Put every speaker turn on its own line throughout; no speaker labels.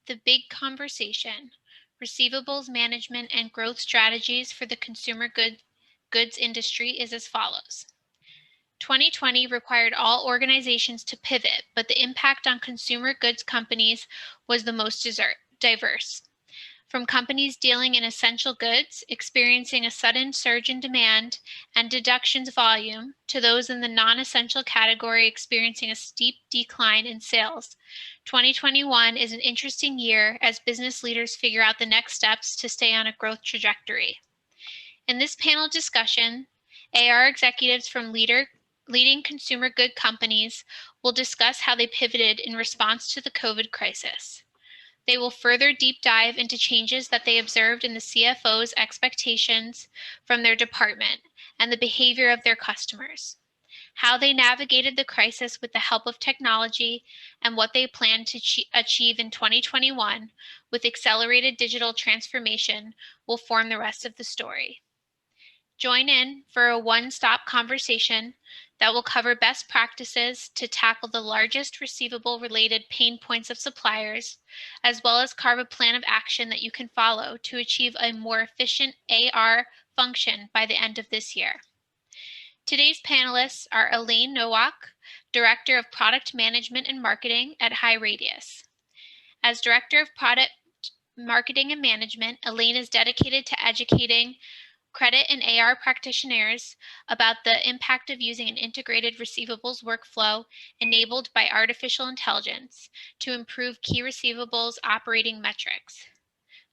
The big conversation, receivables management and growth strategies for the consumer goods industry is as follows. 2020 required all organizations to pivot, but the impact on consumer goods companies was the most diverse. From companies dealing in essential goods, experiencing a sudden surge in demand and deductions volume, to those in the non-essential category experiencing a steep decline in sales. 2021 is an interesting year as business leaders figure out the next steps to stay on a growth trajectory. In this panel discussion, AR executives from leading consumer good companies will discuss how they pivoted in response to the COVID crisis. They will further deep dive into changes that they observed in the CFO's expectations from their department and the behavior of their customers, how they navigated the crisis with the help of technology, and what they plan to achieve in 2021 with accelerated digital transformation will form the rest of the story. Join in for a one-stop conversation that will cover best practices to tackle the largest receivable-related pain points of suppliers, as well as carve a plan of action that you can follow to achieve a more efficient AR function by the end of this year. Today's panelists are Elaine Nowak, Director of Product Management and Marketing at HighRadius. As Director of Product Marketing and Management, Elaine is dedicated to educating credit and AR practitioners about the impact of using an integrated receivables workflow enabled by artificial intelligence to improve key receivables operating metrics.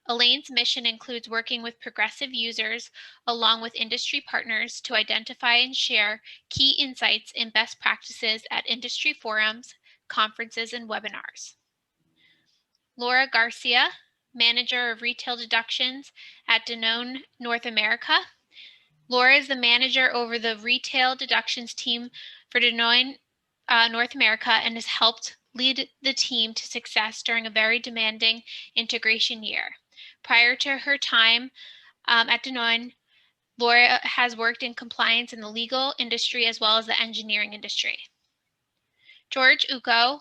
Elaine's mission includes working with progressive users along with industry partners to identify and share key insights and best practices at industry forums, conferences, and webinars. Laura Garcia, Manager of Retail Deductions at Danone North America. Laura is the manager over the Retail Deductions team for Danone North America and has helped lead the team to success during a very demanding integration year. Prior to her time at Danone, Laura has worked in compliance in the legal industry as well as the engineering industry. George Uko,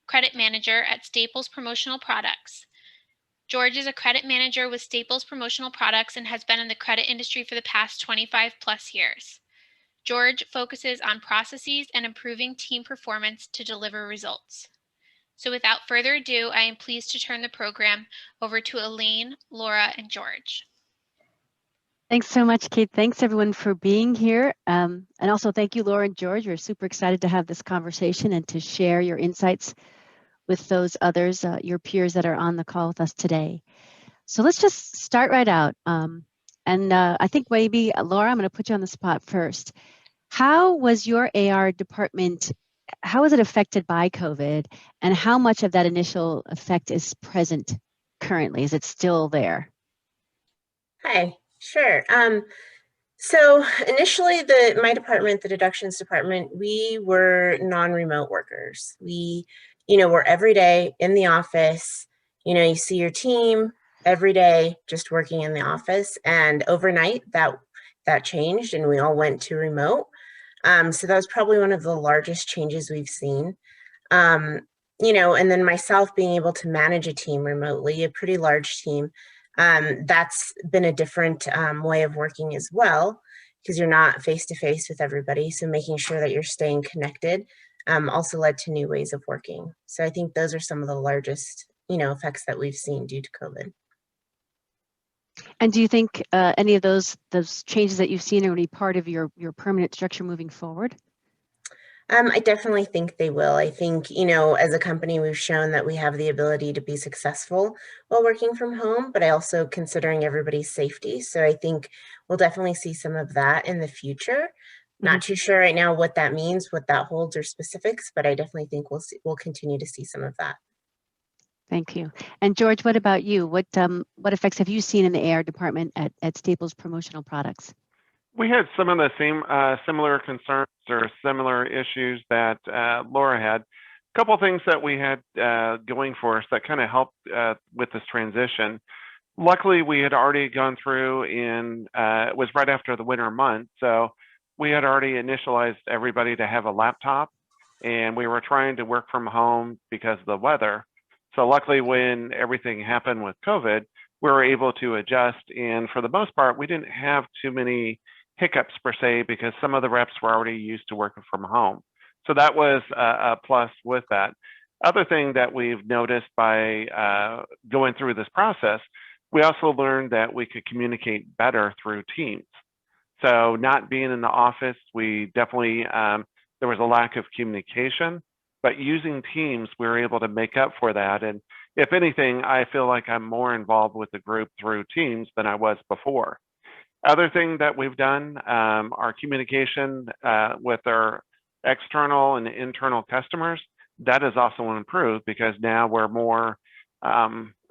Credit Manager at Staples Promotional Products. George is a credit manager with Staples Promotional Products and has been in the credit industry for the past 25 plus years. George focuses on processes and improving team performance to deliver results. So without further ado, I am pleased to turn the program over to Elaine, Laura, and George.
Thanks so much, Kate. Thanks everyone for being here. And also thank you, Laura and George. We're super excited to have this conversation and to share your insights with those others, your peers that are on the call with us today. So let's just start right out. I think maybe, Laura, I'm going to put you on the spot first. How was your AR department, how was it affected by COVID, and how much of that initial effect is present currently? Is it still there?
Hi, sure. So initially, my department, the deductions department, we were non-remote workers. We, we're every day in the office. You see your team every day, just working in the office. And overnight, that changed, and we all went to remote. So that was probably one of the largest changes we've seen. And then myself being able to manage a team remotely, a pretty large team. That's been a different way of working as well, because you're not face-to-face with everybody. So making sure that you're staying connected also led to new ways of working. So I think those are some of the largest, effects that we've seen due to COVID.
And do you think any of those changes that you've seen are going to be part of your permanent structure moving forward?
I definitely think they will. I think, as a company, we've shown that we have the ability to be successful while working from home, but I also considering everybody's safety. So I think we'll definitely see some of that in the future. Not too sure right now what that means, what that holds or specifics, but I definitely think we'll continue to see some of that.
Thank you. And George, what about you? What effects have you seen in the AR department at Staples Promotional Products?
We had some of the same similar concerns or similar issues that Laura had. A couple of things that we had going for us that kind of helped with this transition. Luckily, we had already gone through it was right after the winter month, so we had already initialized everybody to have a laptop, and we were trying to work from home because of the weather. So luckily, when everything happened with COVID, we were able to adjust. And for the most part, we didn't have too many hiccups per se, because some of the reps were already used to working from home. So that was a plus with that. Other thing that we've noticed by going through this process, we also learned that we could communicate better through Teams. So not being in the office, we definitely, there was a lack of communication, but using Teams, we were able to make up for that. And if anything, I feel like I'm more involved with the group through Teams than I was before. Other thing that we've done, our communication with our external and internal customers, that has also improved, because now we're more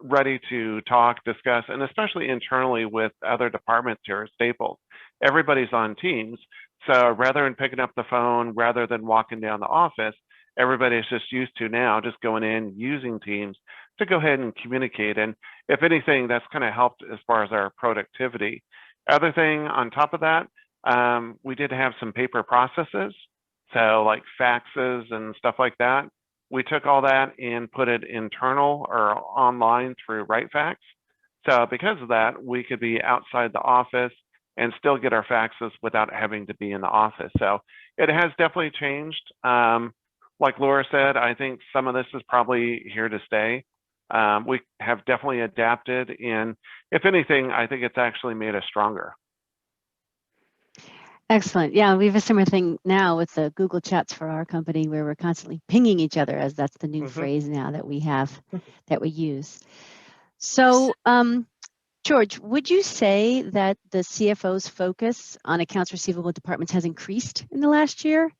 ready to talk, discuss, and especially internally with other departments here at Staples. Everybody's on Teams. So rather than picking up the phone, rather than walking down the office, everybody's just used to now just going in, using Teams to go ahead and communicate. And if anything, that's kind of helped as far as our productivity. Other thing on top of that, we did have some paper processes. So like faxes and stuff like that. We took all that and put it internal or online through RightFax. So because of that, we could be outside the office and still get our faxes without having to be in the office. So it has definitely changed. Like Laura said, I think some of this is probably here to stay. We have definitely adapted, and if anything, I think it's actually made us stronger.
Excellent. Yeah, we have a similar thing now with the Google Chats for our company, where we're constantly pinging each other, as that's the new phrase now that we have, that we use. So, George, would you say that the CFO's focus on accounts receivable departments has increased in the last year?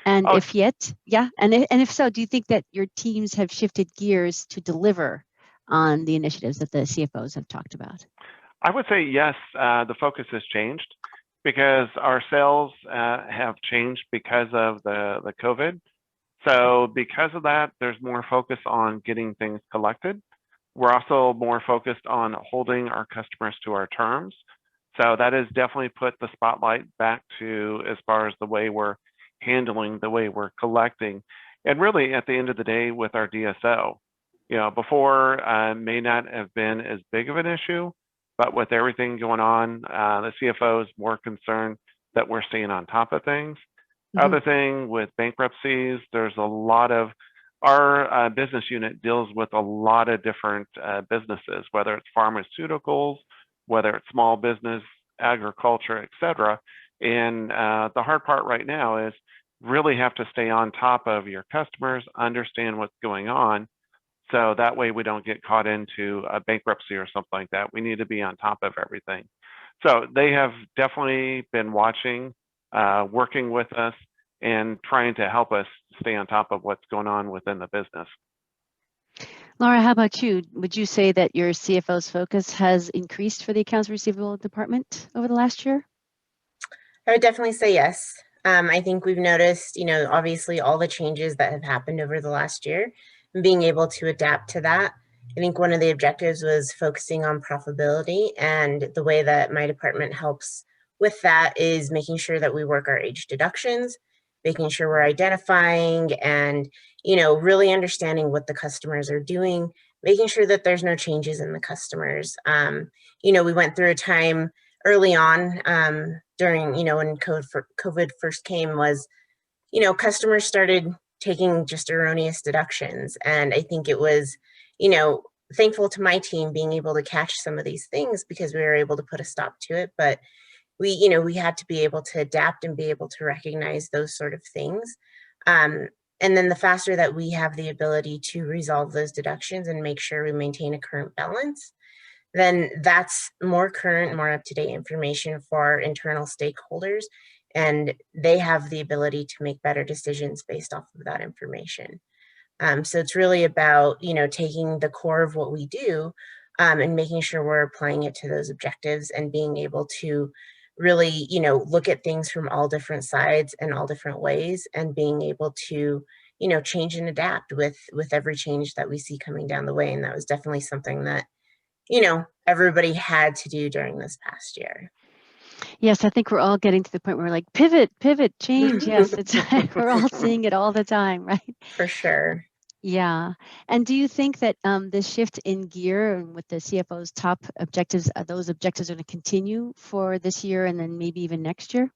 And if yet, yeah, and if so, do you think that your teams have shifted gears to deliver on the initiatives that the CFOs have talked about?
I would say yes, the focus has changed, because our sales have changed because of the COVID. So because of that, there's more focus on getting things collected. We're also more focused on holding our customers to our terms. So that has definitely put the spotlight back to as far as the way we're handling, the way we're collecting. And really at the end of the day with our DSO, you know, before may not have been as big of an issue, but with everything going on, the CFO is more concerned that we're staying on top of things. Other thing with bankruptcies, there's a lot of, our business unit deals with a lot of different businesses, whether it's pharmaceuticals, whether it's small business, agriculture, etc. And the hard part right now is really have to stay on top of your customers, understand what's going on. So that way we don't get caught into a bankruptcy or something like that. We need to be on top of everything. So they have definitely been watching, working with us, and trying to help us stay on top of what's going on within the business.
Laura, how about you? Would you say that your CFO's focus has increased for the accounts receivable department over the last year?
I would definitely say yes. I think we've noticed, you know, obviously all the changes that have happened over the last year, and being able to adapt to that. I think one of the objectives was focusing on profitability, and the way that my department helps with that is making sure that we work our age deductions, making sure we're identifying and, you know, really understanding what the customers are doing, making sure that there's no changes in the customers. You know, we went through a time early on during, you know, when COVID first came, was, you know, customers started taking just erroneous deductions. And I think it was, you know, thankful to my team being able to catch some of these things, because we were able to put a stop to it. But we, you know, we had to be able to adapt and be able to recognize those sort of things. And then the faster that we have the ability to resolve those deductions and make sure we maintain a current balance, then that's more current, more up-to-date information for our internal stakeholders. And they have the ability to make better decisions based off of that information. So it's really about, you know, taking the core of what we do and making sure we're applying it to those objectives, and being able to really, you know, look at things from all different sides and all different ways, and being able to, you know, change and adapt with every change that we see coming down the way. And that was definitely something that, you know, everybody had to do during this past year.
Yes, I think we're all getting to the point where we're like, pivot, change. Yes, it's we're all seeing it all the time, right?
For sure.
Yeah. And do you think that this shift in gear and with the CFO's top objectives, those objectives are going to continue for this year and then maybe even next year?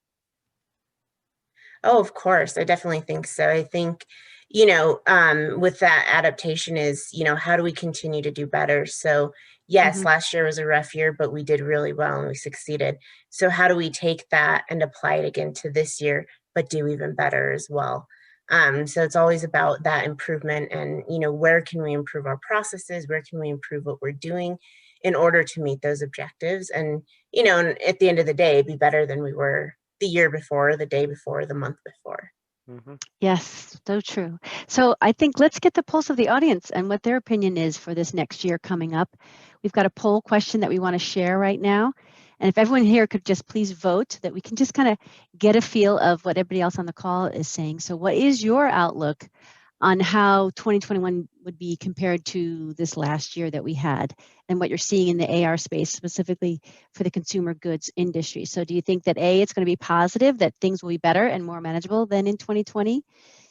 Oh, of course. I definitely think so. I think, with that adaptation is, how do we continue to do better? So, yes, last year was a rough year, but we did really well and we succeeded. So, how do we take that and apply it again to this year, but do even better as well? So, it's always about that improvement and, where can we improve our processes? Where can we improve what we're doing in order to meet those objectives? And, and at the end of the day, be better than we were the year before, the day before, the month before.
Mm-hmm.
Yes, so true. So I think let's get the pulse of the audience and what their opinion is for this next year coming up. We've got a poll question that we want to share right now. And if everyone here could just please vote, that we can just kind of get a feel of what everybody else on the call is saying. So what is your outlook on how 2021 would be compared to this last year that we had, and what you're seeing in the AR space specifically for the consumer goods industry? So do you think that it's going to be positive, that things will be better and more manageable than in 2020? Do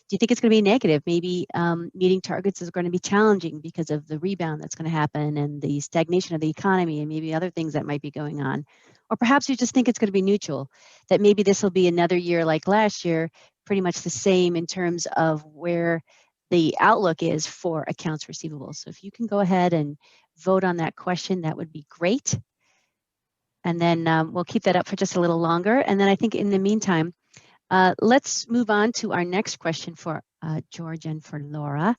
you think it's going to be negative? Maybe meeting targets is going to be challenging because of the rebound that's going to happen and the stagnation of the economy and maybe other things that might be going on. Or perhaps you just think it's going to be neutral, that maybe this will be another year like last year, pretty much the same in terms of where the outlook is for accounts receivable. So if you can go ahead and vote on that question, that would be great. And then we'll keep that up for just a little longer. And then I think in the meantime, let's move on to our next question for George and for Laura.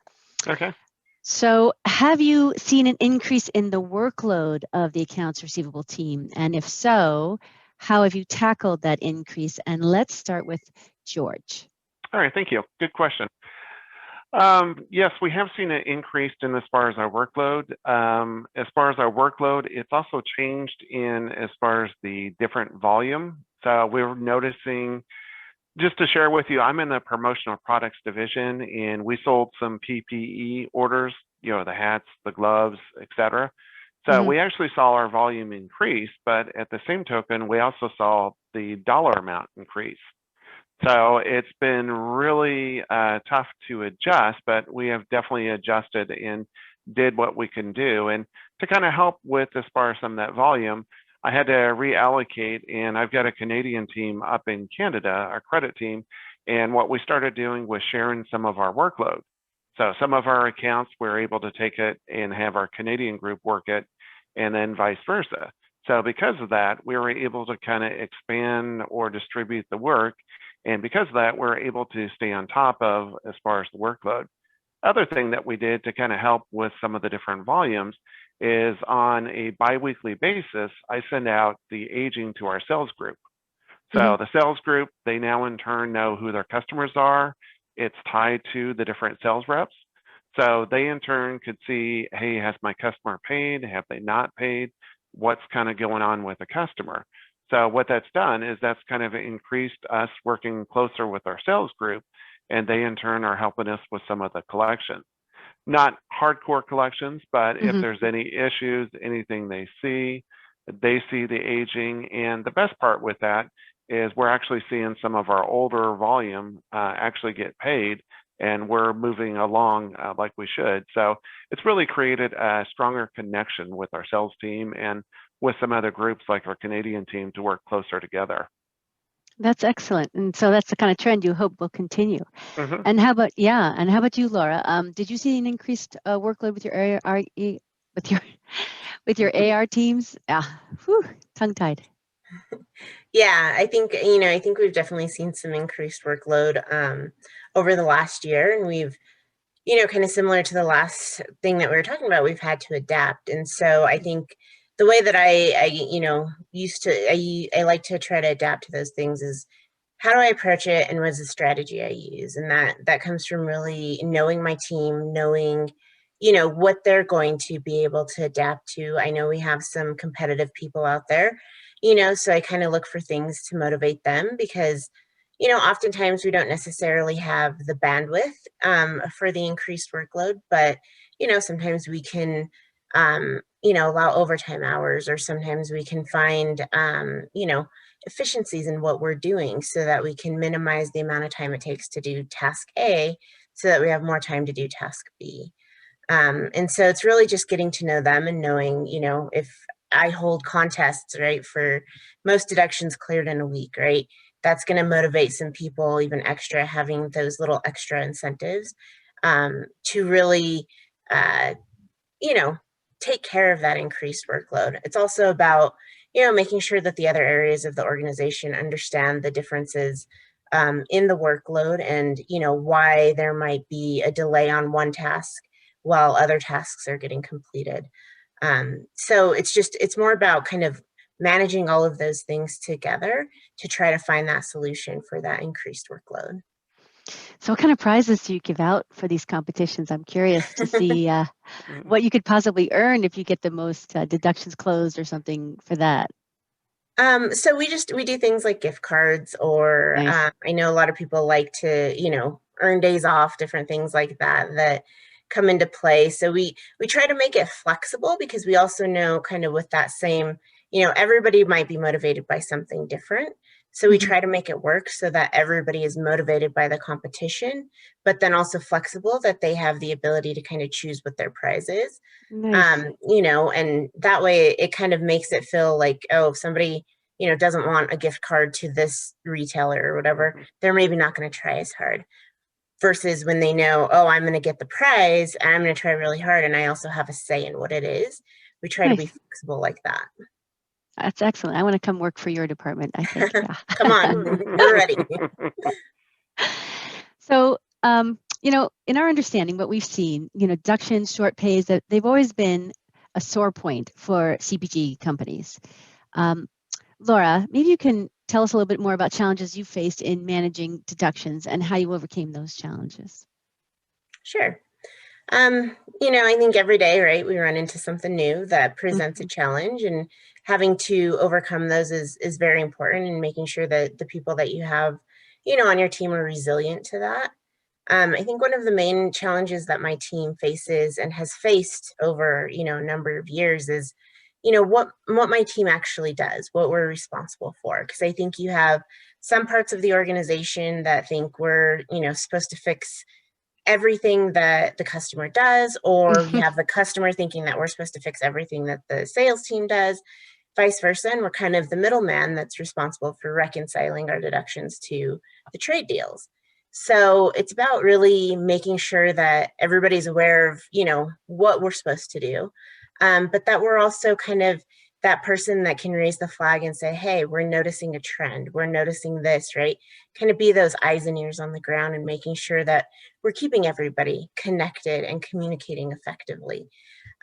Okay.
So have you seen an increase in the workload of the accounts receivable team? And if so, how have you tackled that increase? And let's start with George.
All right, thank you. Good question. Yes, we have seen an increase in as far as our workload. As far as our workload, it's also changed in as far as the different volume. So we're noticing, just to share with you, I'm in the promotional products division, and we sold some PPE orders, the hats, the gloves, etc. So we actually saw our volume increase, but at the same token, we also saw the dollar amount increase. So it's been really tough to adjust, but we have definitely adjusted and did what we can do. And to kind of help with as far as some of that volume, I had to reallocate, and I've got a Canadian team up in Canada, our credit team. And what we started doing was sharing some of our workload. So some of our accounts, we're able to take it and have our Canadian group work it, and then vice versa. So because of that, we were able to kind of expand or distribute the work. And because of that, we're able to stay on top of as far as the workload. Other thing that we did to kind of help with some of the different volumes is on a biweekly basis, I send out the aging to our sales group. So the sales group, they now in turn know who their customers are. It's tied to the different sales reps. So they in turn could see, hey, has my customer paid? Have they not paid? What's kind of going on with the customer? So what that's done is that's kind of increased us working closer with our sales group, and they in turn are helping us with some of the collections. Not hardcore collections, but if there's any issues, anything they see the aging. And the best part with that is we're actually seeing some of our older volume actually get paid, and we're moving along like we should. So it's really created a stronger connection with our sales team and with some other groups like our Canadian team to work closer together.
That's excellent. And so that's the kind of trend you hope will continue. And how about, and how about you, Laura? Did you see an increased workload with your with your AR teams? Tongue-tied.
Yeah, I think, I think we've definitely seen some increased workload over the last year, and we've, kind of similar to the last thing that we were talking about, we've had to adapt. And so I think the way that I like to try to adapt to those things is, how do I approach it and what's the strategy I use? And that comes from really knowing my team, knowing, what they're going to be able to adapt to. I know we have some competitive people out there, so I kind of look for things to motivate them because, oftentimes we don't necessarily have the bandwidth for the increased workload, but, sometimes we can, allow overtime hours, or sometimes we can find, efficiencies in what we're doing so that we can minimize the amount of time it takes to do task A so that we have more time to do task B. And so it's really just getting to know them and knowing, you know, if I hold contests, right, for most deductions cleared in a week, right, that's going to motivate some people even extra, having those little extra incentives to really, you know, take care of that increased workload. It's also about, you know, making sure that the other areas of the organization understand the differences in the workload and, you know, why there might be a delay on one task while other tasks are getting completed. So it's more about kind of managing all of those things together to try to find that solution for that increased workload.
So what kind of prizes do you give out for these competitions? I'm curious to see what you could possibly earn if you get the most deductions closed or something for that.
So we do things like gift cards, or
Nice.
I know a lot of people like to, you know, earn days off, different things like that come into play. So we try to make it flexible, because we also know kind of with that same, you know, everybody might be motivated by something different. So we try to make it work so that everybody is motivated by the competition, but then also flexible, that they have the ability to kind of choose what their prize is.
Nice.
You know, and that way it kind of makes it feel like, oh, if somebody, you know, doesn't want a gift card to this retailer or whatever, they're maybe not going to try as hard. Versus when they know, oh, I'm going to get the prize and I'm going to try really hard, and I also have a say in what it is. We try to be flexible like that.
That's excellent. I want to come work for your department, I think. Yeah.
Come on, we're ready.
So, you know, in our understanding, what we've seen, you know, deductions, short pays, that they've always been a sore point for CPG companies. Laura, maybe you can tell us a little bit more about challenges you faced in managing deductions and how you overcame those challenges.
Sure. You know, I think every day, right, we run into something new that presents a challenge, and having to overcome those is very important, and making sure that the people that you have, you know, on your team are resilient to that. I think one of the main challenges that my team faces and has faced over, you know, a number of years is, you know, what my team actually does, what we're responsible for. Because I think you have some parts of the organization that think we're, you know, supposed to fix everything that the customer does, or we have the customer thinking that we're supposed to fix everything that the sales team does, vice versa. And we're kind of the middleman that's responsible for reconciling our deductions to the trade deals. So it's about really making sure that everybody's aware of, you know, what we're supposed to do, but that we're also kind of that person that can raise the flag and say, hey, we're noticing a trend, we're noticing this, right? Kind of be those eyes and ears on the ground, and making sure that we're keeping everybody connected and communicating effectively.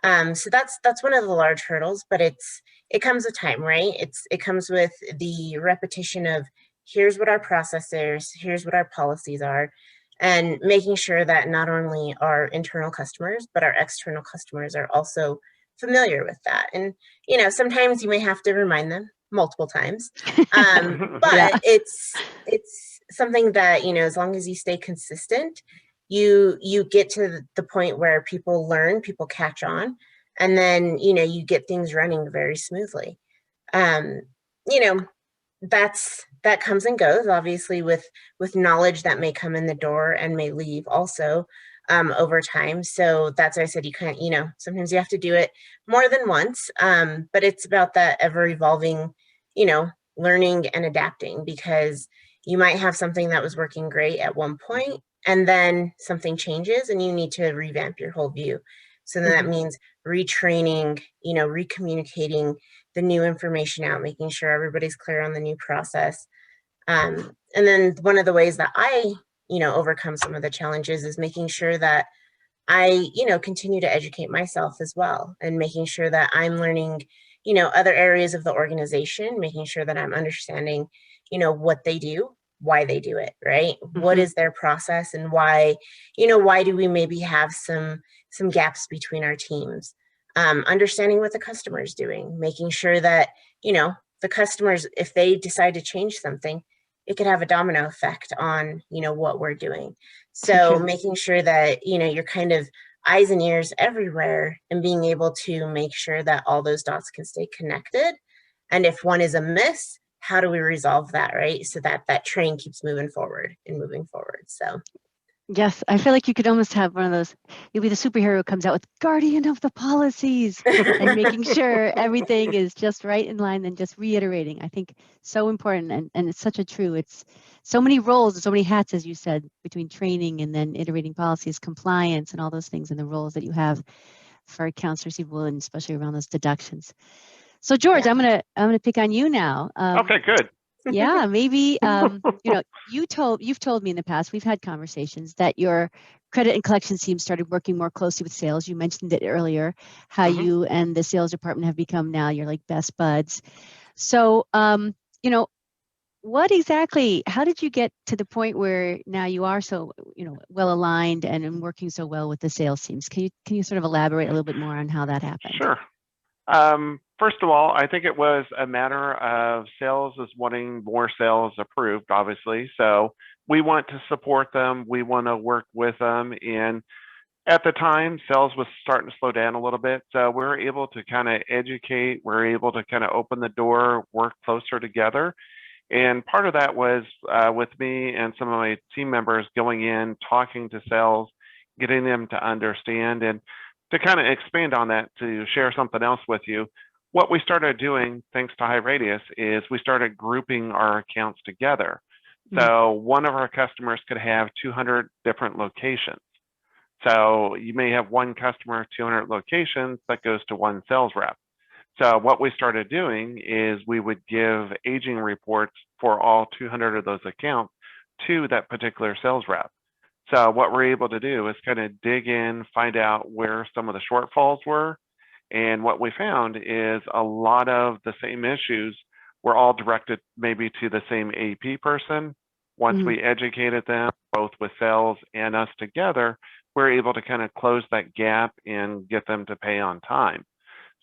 So that's one of the large hurdles, but it comes with time, right? It comes with the repetition of, here's what our process is, here's what our policies are, and making sure that not only our internal customers, but our external customers are also familiar with that. And, you know, sometimes you may have to remind them multiple times, but it's something that, you know, as long as you stay consistent, you get to the point where people learn, people catch on, and then, you know, you get things running very smoothly. You know, that comes and goes, obviously, with knowledge that may come in the door and may leave also over time. So that's why I said, you can't, you know, sometimes you have to do it more than once, but it's about that ever evolving, you know, learning and adapting, because you might have something that was working great at one point, and then something changes and you need to revamp your whole view. So then that means retraining, you know, recommunicating the new information out, making sure everybody's clear on the new process. And then one of the ways that I, you know, overcome some of the challenges is making sure that I, you know, continue to educate myself as well, and making sure that I'm learning, you know, other areas of the organization, making sure that I'm understanding, you know, what they do, why they do it, right? What is their process, and why, you know, why do we maybe have some gaps between our teams? Understanding what the customer is doing, making sure that, you know, the customers, if they decide to change something, it could have a domino effect on, you know, what we're doing. So making sure that, you know, you're kind of eyes and ears everywhere, and being able to make sure that all those dots can stay connected. And if one is amiss, how do we resolve that, right? So that that train keeps moving forward and moving forward. So
Yes, I feel like you could almost have one of those, you'll be the superhero who comes out with guardian of the policies and making sure everything is just right in line and just reiterating. I think so important, and it's such a true, it's so many roles and so many hats, as you said, between training and then iterating policies, compliance, and all those things, and the roles that you have for accounts receivable, and especially around those deductions. So George,
Yeah.
I'm gonna pick on you now.
Okay, good.
Yeah, maybe you know, you've told me in the past, we've had conversations that your credit and collections team started working more closely with sales. You mentioned it earlier, how
Mhm.
you and the sales department have become now you're like best buds. So you know, what exactly, how did you get to the point where now you are so, you know, well aligned and working so well with the sales teams? Can you sort of elaborate a little bit more on how that happened?
Sure. First of all, I think it was a matter of sales is wanting more sales approved, obviously. So we want to support them. We want to work with them. And at the time, sales was starting to slow down a little bit. So we were able to kind of educate. We were able to kind of open the door, work closer together. And part of that was with me and some of my team members going in, talking to sales, getting them to understand. And to kind of expand on that, to share something else with you, what we started doing, thanks to HighRadius, is we started grouping our accounts together. So one of our customers could have 200 different locations. So you may have one customer, 200 locations, that goes to one sales rep. So what we started doing is we would give aging reports for all 200 of those accounts to that particular sales rep. So what we're able to do is kind of dig in, find out where some of the shortfalls were. And what we found is a lot of the same issues were all directed maybe to the same AP person. Once we educated them, both with sales and us together, we're able to kind of close that gap and get them to pay on time.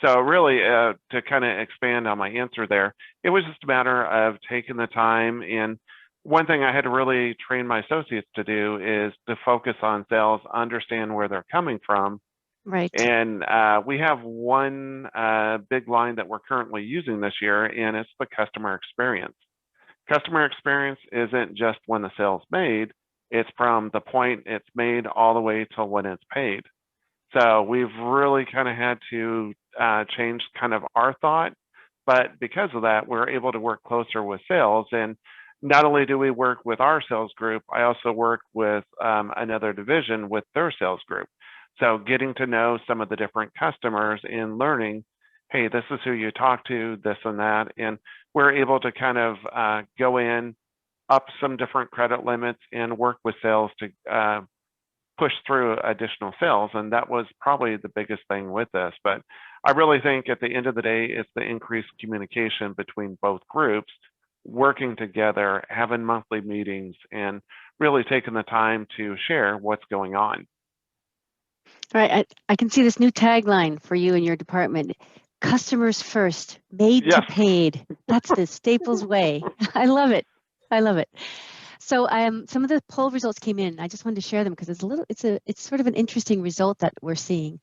So really, to kind of expand on my answer there, it was just a matter of taking the time. And one thing I had to really train my associates to do is to focus on sales, understand where they're coming from.
Right.
And we have one big line that we're currently using this year, and it's the customer experience. Customer experience isn't just when the sale's made, it's from the point it's made all the way till when it's paid. So we've really kind of had to change kind of our thought, but because of that, we're able to work closer with sales. And not only do we work with our sales group, I also work with another division with their sales group. So getting to know some of the different customers and learning, hey, this is who you talk to, this and that. And we're able to kind of go in, up some different credit limits and work with sales to push through additional sales. And that was probably the biggest thing with this. But I really think at the end of the day, it's the increased communication between both groups, working together, having monthly meetings, and really taking the time to share what's going on.
All right, I can see this new tagline for you and your department. Customers first, made to paid. That's the Staples way. I love it. I love it. So some of the poll results came in. I just wanted to share them because it's sort of an interesting result that we're seeing.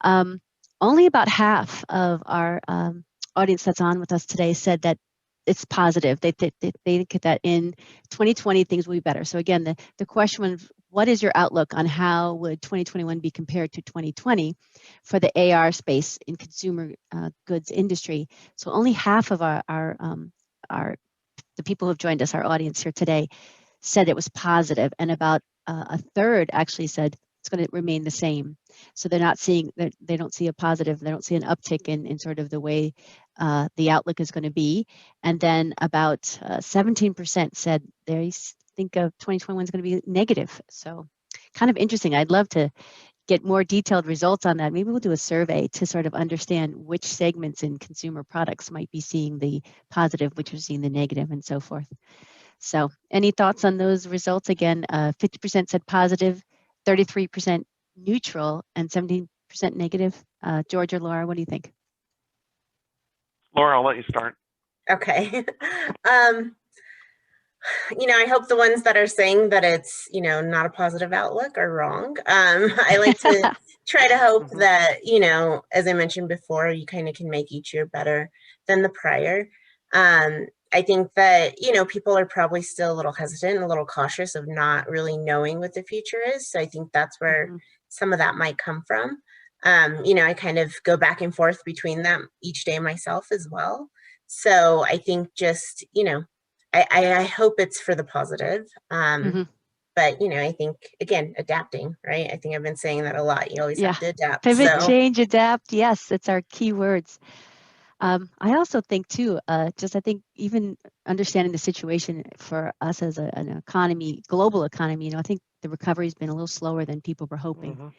Only about half of our audience that's on with us today said that it's positive. They think that in 2020 things will be better. So again, the question was, what is your outlook on how would 2021 be compared to 2020 for the AR space in consumer goods industry? So only half of the people who have joined us, our audience here today, said it was positive, and about a third actually said it's going to remain the same. So they're not seeing, they don't see a positive, they don't see an uptick in sort of the way the outlook is going to be. And then about 17% said they think of 2021 is going to be negative. So kind of interesting. I'd love to get more detailed results on that. Maybe we'll do a survey to sort of understand which segments in consumer products might be seeing the positive, which are seeing the negative, and so forth. So any thoughts on those results? Again, 50% said positive, 33% neutral, and 17% negative. George or Laura, what do you think?
Laura, I'll let you start.
Okay. I hope the ones that are saying that it's, not a positive outlook are wrong. I like to try to hope that, as I mentioned before, you kind of can make each year better than the prior. I think that, people are probably still a little hesitant, a little cautious of not really knowing what the future is. So I think that's where some of that might come from. I kind of go back and forth between them each day myself as well. So I think just, I hope it's for the positive. But, I think, again, adapting, right? I think I've been saying that a lot. You always have to adapt.
Pivot, change, adapt. Yes, it's our key words. I also think too, I think even understanding the situation for us as an economy, global economy, I think the recovery has been a little slower than people were hoping,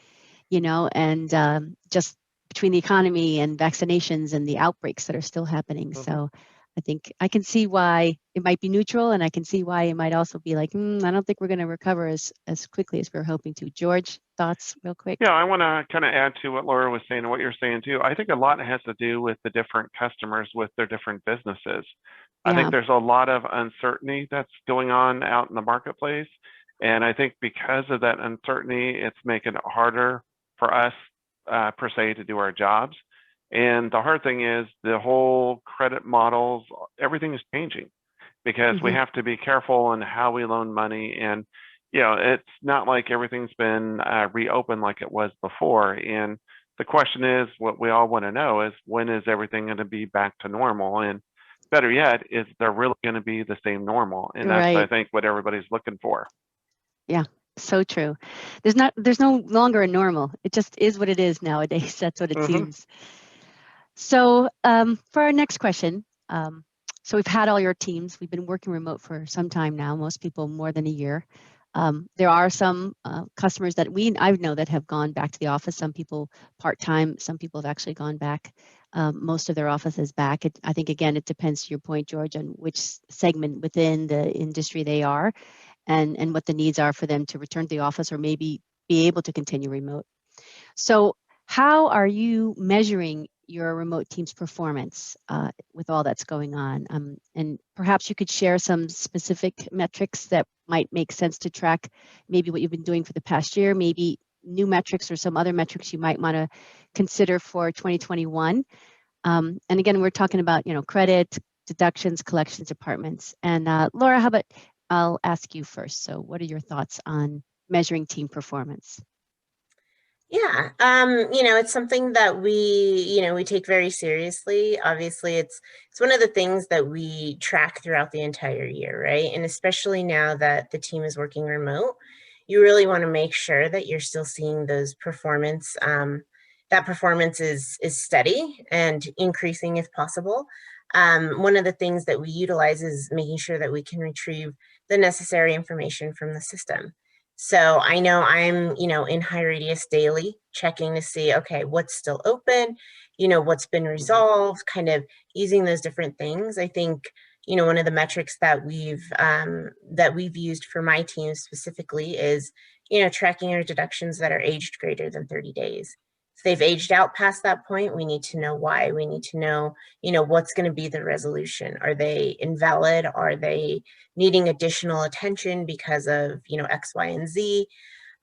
and just between the economy and vaccinations and the outbreaks that are still happening. So I think I can see why it might be neutral, and I can see why it might also be like, I don't think we're going to recover as quickly as we're hoping to. George, thoughts real quick?
Yeah, I want to kind of add to what Laura was saying and what you're saying too. I think a lot has to do with the different customers with their different businesses. I think there's a lot of uncertainty that's going on out in the marketplace. And I think because of that uncertainty, it's making it harder for us per se to do our jobs. And the hard thing is the whole credit models, everything is changing because we have to be careful in how we loan money. And, it's not like everything's been reopened like it was before. And the question is, what we all want to know is, when is everything going to be back to normal? And better yet, is there really going to be the same normal? And that's, I think, what everybody's looking for.
Yeah. So true. There's no longer a normal. It just is what it is nowadays. That's what it seems. So for our next question, so we've had all your teams. We've been working remote for some time now, most people more than a year. There are some customers that I know that have gone back to the office, some people part-time, some people have actually gone back. Most of their office is back. I think, again, it depends, to your point, George, on which segment within the industry they are and what the needs are for them to return to the office or maybe be able to continue remote. So how are you measuring your remote team's performance with all that's going on? And perhaps you could share some specific metrics that might make sense to track, maybe what you've been doing for the past year, maybe new metrics or some other metrics you might want to consider for 2021. And again, we're talking about, credit, deductions, collections departments. And Laura, how about I'll ask you first. So what are your thoughts on measuring team performance?
Yeah, it's something that we take very seriously. Obviously, it's one of the things that we track throughout the entire year, right? And especially now that the team is working remote, you really want to make sure that you're still seeing those performance, that performance is steady and increasing if possible. One of the things that we utilize is making sure that we can retrieve the necessary information from the system. So I know I'm, in HighRadius daily, checking to see, okay, what's still open, what's been resolved, kind of using those different things. I think, one of the metrics that we've used for my team specifically is, tracking our deductions that are aged greater than 30 days. If they've aged out past that point, we need to know why. We need to know, what's going to be the resolution. Are they invalid? Are they needing additional attention because of, X, Y, and Z?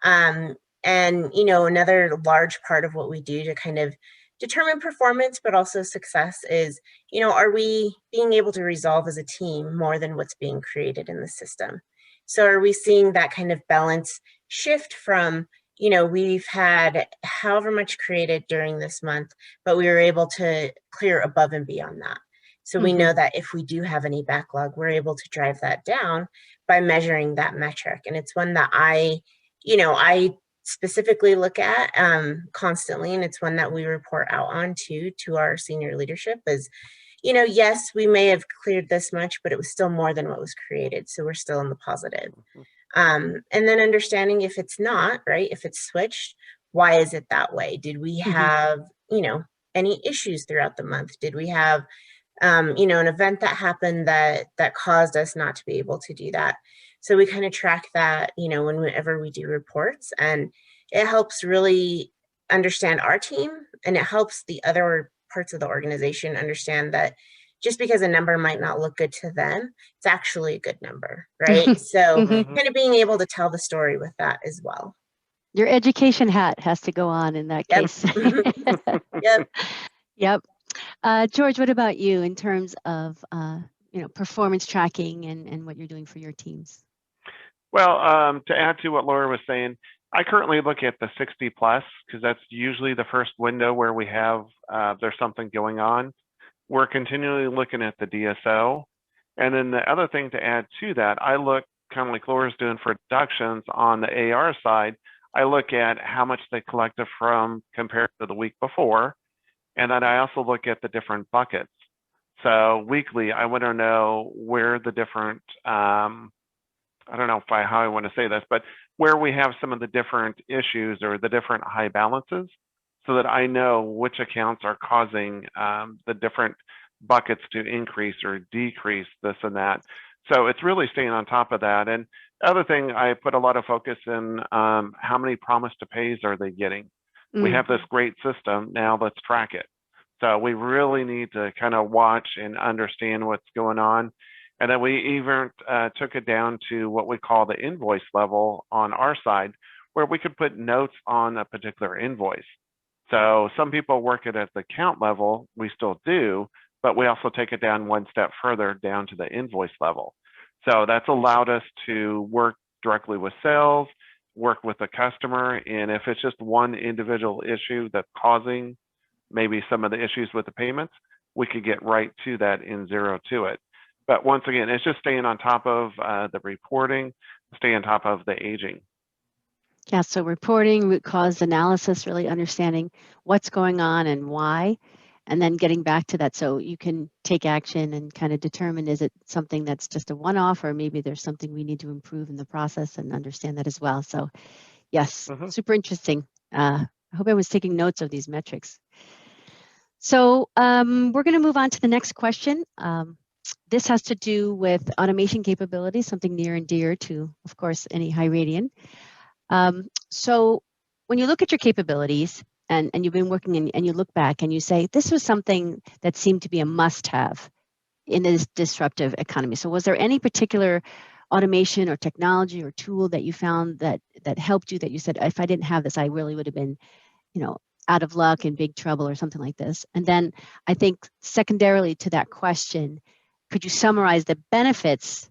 And, another large part of what we do to kind of determine performance, but also success is, are we being able to resolve as a team more than what's being created in the system? So are we seeing that kind of balance shift from, we've had however much created during this month, but we were able to clear above and beyond that. So we know that if we do have any backlog, we're able to drive that down by measuring that metric. And it's one that I specifically look at constantly, and it's one that we report out on to our senior leadership is, yes, we may have cleared this much, but it was still more than what was created. So we're still in the positive. And then understanding if it's not, right, if it's switched, why is it that way? Did we have, any issues throughout the month? Did we have, an event that happened that caused us not to be able to do that? So we kind of track that, whenever we do reports, and it helps really understand our team, and it helps the other parts of the organization understand that just because a number might not look good to them, it's actually a good number, right? So kind of being able to tell the story with that as well.
Your education hat has to go on in that case.
Yep.
George, what about you in terms of performance tracking and what you're doing for your teams?
Well, to add to what Laura was saying, I currently look at the 60 plus because that's usually the first window where we have there's something going on. We're continually looking at the DSO. And then the other thing to add to that, I look kind of like Laura's doing for deductions on the AR side. I look at how much they collected from compared to the week before. And then I also look at the different buckets. So weekly, I want to know where the different I don't know how I want to say this, but where we have some of the different issues or the different high balances so that I know which accounts are causing the different buckets to increase or decrease this and that. So it's really staying on top of that. And the other thing, I put a lot of focus in how many promise to pays are they getting? We have this great system. Now let's track it. So we really need to kind of watch and understand what's going on. And then we even took it down to what we call the invoice level on our side, where we could put notes on a particular invoice. So some people work it at the account level, we still do, but we also take it down one step further down to the invoice level. So that's allowed us to work directly with sales, work with the customer, and if it's just one individual issue that's causing maybe some of the issues with the payments, we could get right to that in zero to it. But once again, it's just staying on top of the reporting, staying on top of the aging.
Yeah, so reporting, root cause analysis, really understanding what's going on and why, and then getting back to that so you can take action and kind of determine, is it something that's just a one-off, or maybe there's something we need to improve in the process, and understand that as well. So yes, super interesting. I hope I was taking notes of these metrics. So we're going to move on to the next question. This has to do with automation capabilities, something near and dear to, of course, any HighRadian. So when you look at your capabilities and you've been working and you look back and you say, this was something that seemed to be a must-have in this disruptive economy. So was there any particular automation or technology or tool that you found that helped you, that you said, if I didn't have this, I really would have been, out of luck, in big trouble, or something like this? And then I think secondarily to that question, could you summarize the benefits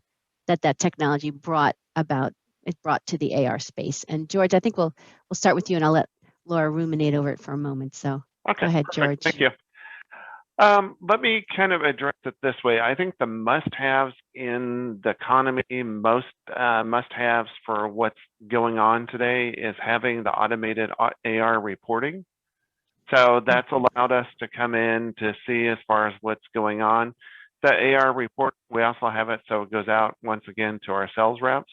that technology brought to the AR space? And George, I think we'll start with you, and I'll let Laura ruminate over it for a moment. So go ahead, George.
Thank you. Let me kind of address it this way. I think the must-haves in the economy, most must-haves for what's going on today is having the automated AR reporting. So that's allowed us to come in to see as far as what's going on. The AR report, we also have it so it goes out once again to our sales reps.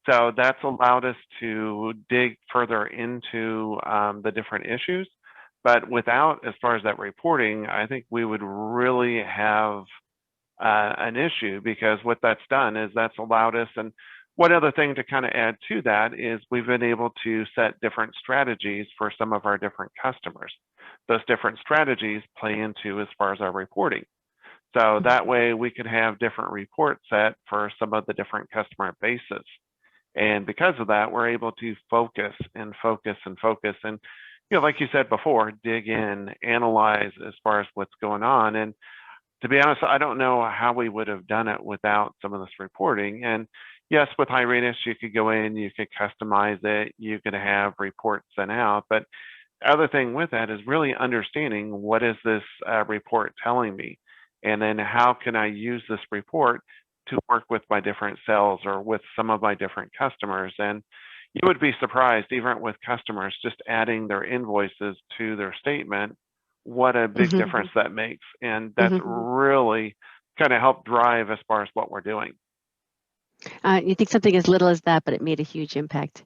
So that's allowed us to dig further into the different issues. But without, as far as that reporting, I think we would really have an issue, because what that's done is that's allowed us. And one other thing to kind of add to that is we've been able to set different strategies for some of our different customers. Those different strategies play into as far as our reporting. So that way we could have different reports set for some of the different customer bases. And because of that, we're able to focus and focus and focus. And, like you said before, dig in, analyze as far as what's going on. And to be honest, I don't know how we would have done it without some of this reporting. And yes, with HighRadius, you could go in, you could customize it, you could have reports sent out. But the other thing with that is really understanding, what is this report telling me? And then how can I use this report to work with my different sales or with some of my different customers? And you would be surprised, even with customers, just adding their invoices to their statement, what a big difference that makes. And that's really kind of helped drive as far as what we're doing.
You think something as little as that, but it made a huge impact.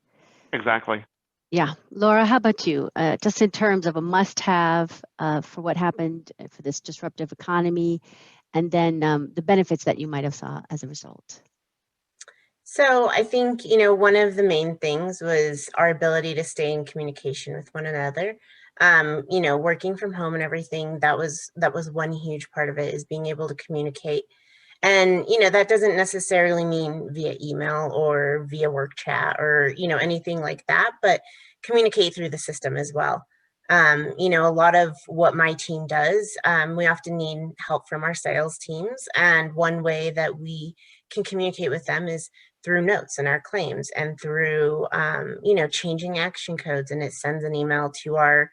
Exactly.
Yeah. Laura, how about you? Just in terms of a must-have for what happened for this disruptive economy, and then the benefits that you might have saw as a result.
So I think, one of the main things was our ability to stay in communication with one another. Working from home and everything, that was one huge part of it, is being able to communicate. And, that doesn't necessarily mean via email or via work chat or, anything like that, but communicate through the system as well. You know, a lot of what my team does, we often need help from our sales teams. And one way that we can communicate with them is through notes in our claims and through, you know, changing action codes. And it sends an email to our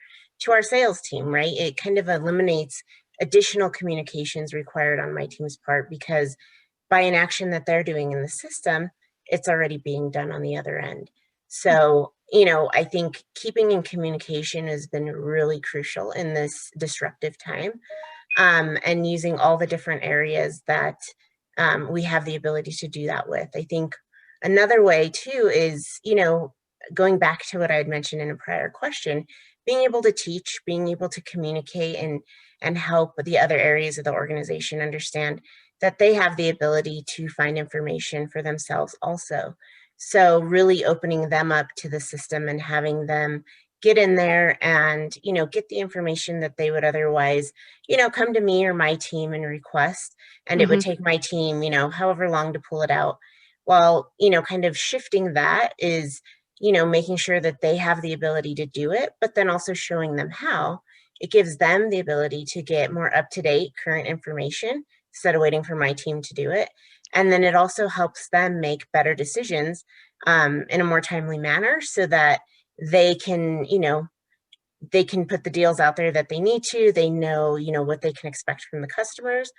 sales team, right? It kind of eliminates additional communications required on my team's part, because by an action that they're doing in the system, it's already being done on the other end. So, you know, I think keeping in communication has been really crucial in this disruptive time, and using all the different areas that we have the ability to do that with. I think another way too is, you know, going back to what I had mentioned in a prior question, being able to teach, being able to communicate and help the other areas of the organization understand that they have the ability to find information for themselves also. So really opening them up to the system and having them get in there and, you know, get the information that they would otherwise, you know, come to me or my team and request. And it would take my team, you know, however long to pull it out. Well, you know, kind of shifting that is, you know, making sure that they have the ability to do it, but then also showing them how. It gives them the ability to get more up-to-date current information instead of waiting for my team to do it. And then it also helps them make better decisions in a more timely manner, so that they can, you know, they can put the deals out there that they need to. They know, you know, what they can expect from the customers.